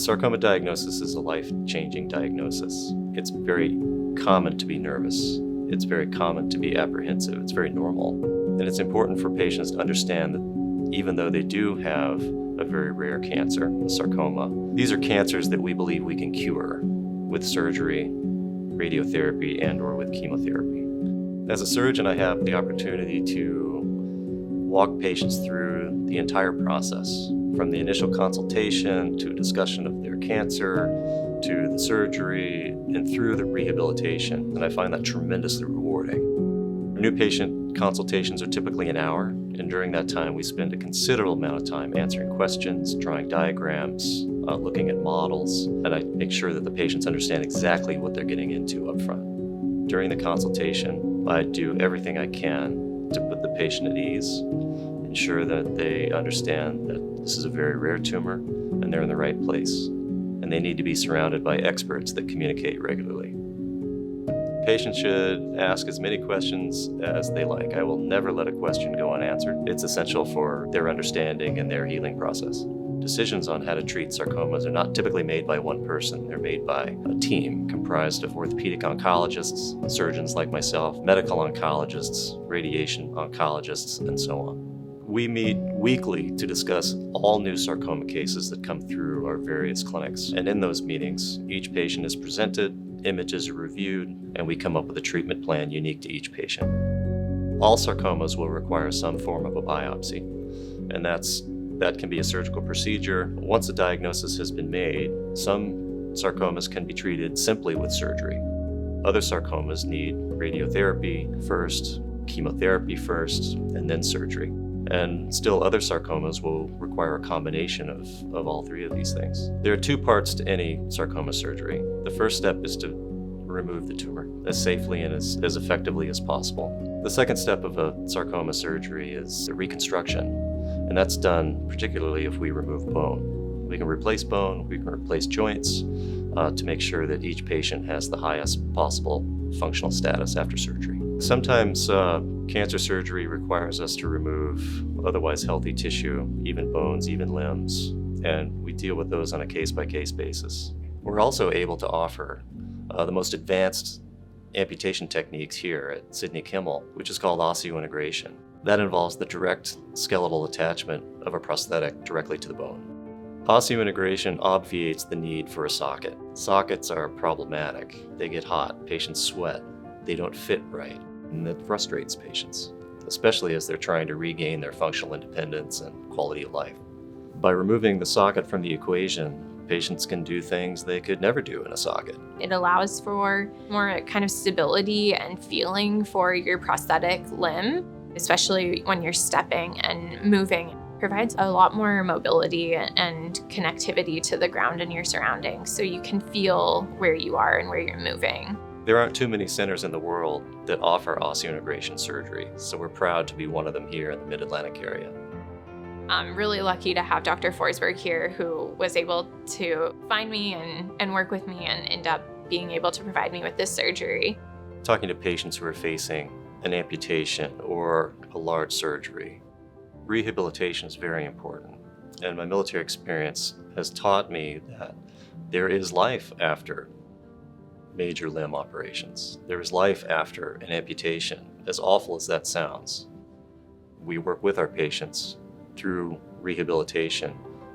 Sarcoma diagnosis is a life-changing diagnosis. It's very common to be nervous. It's very common to be apprehensive. It's very normal. And it's important for patients to understand that even though they do have a very rare cancer, a sarcoma, these are cancers that we believe we can cure with surgery, radiotherapy, and/or with chemotherapy. As a surgeon, I have the opportunity to walk patients through the entire process, from the initial consultation to discussion of their cancer, to the surgery, and through the rehabilitation. And I find that tremendously rewarding. New patient consultations are typically an hour, and during that time we spend a considerable amount of time answering questions, drawing diagrams, looking at models, and I make sure that the patients understand exactly what they're getting into up front. During the consultation, I do everything I can to put the patient at ease, ensure that they understand that this is a very rare tumor and they're in the right place, and they need to be surrounded by experts that communicate regularly. Patients should ask as many questions as they like. I will never let a question go unanswered. It's essential for their understanding and their healing process. Decisions on how to treat sarcomas are not typically made by one person. They're made by a team comprised of orthopedic oncologists, surgeons like myself, medical oncologists, radiation oncologists, and so on. We meet weekly to discuss all new sarcoma cases that come through our various clinics. And in those meetings, each patient is presented, images are reviewed, and we come up with a treatment plan unique to each patient. All sarcomas will require some form of a biopsy, and that can be a surgical procedure. Once a diagnosis has been made, some sarcomas can be treated simply with surgery. Other sarcomas need radiotherapy first, chemotherapy first, and then surgery. And still other sarcomas will require a combination of all three of these things. There are two parts to any sarcoma surgery. The first step is to remove the tumor as safely and as effectively as possible. The second step of a sarcoma surgery is the reconstruction, and that's done particularly if we remove bone. We can replace bone, we can replace joints to make sure that each patient has the highest possible functional status after surgery. Sometimes cancer surgery requires us to remove otherwise healthy tissue, even bones, even limbs, and we deal with those on a case-by-case basis. We're also able to offer the most advanced amputation techniques here at Sidney Kimmel, which is called osseointegration. That involves the direct skeletal attachment of a prosthetic directly to the bone. Osseointegration obviates the need for a socket. Sockets are problematic. They get hot, patients sweat, they don't fit right, and that frustrates patients, especially as they're trying to regain their functional independence and quality of life. By removing the socket from the equation, patients can do things they could never do in a socket. It allows for more kind of stability and feeling for your prosthetic limb, especially when you're stepping and moving. It provides a lot more mobility and connectivity to the ground and your surroundings, so you can feel where you are and where you're moving. There aren't too many centers in the world that offer osseointegration surgery, so we're proud to be one of them here in the Mid-Atlantic area. I'm really lucky to have Dr. Forsberg here, who was able to find me and work with me and end up being able to provide me with this surgery. Talking to patients who are facing an amputation or a large surgery, rehabilitation is very important. And my military experience has taught me that there is life after major limb operations. There is life after an amputation, as awful as that sounds. We work with our patients through rehabilitation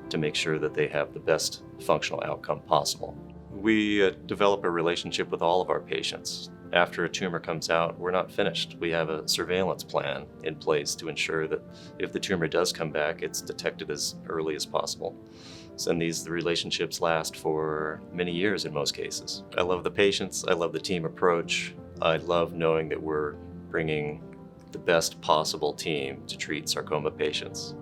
to make sure that they have the best functional outcome possible. We develop a relationship with all of our patients. After a tumor comes out, we're not finished. We have a surveillance plan in place to ensure that if the tumor does come back, it's detected as early as possible. And the relationships last for many years in most cases. I love the patients, I love the team approach. I love knowing that we're bringing the best possible team to treat sarcoma patients.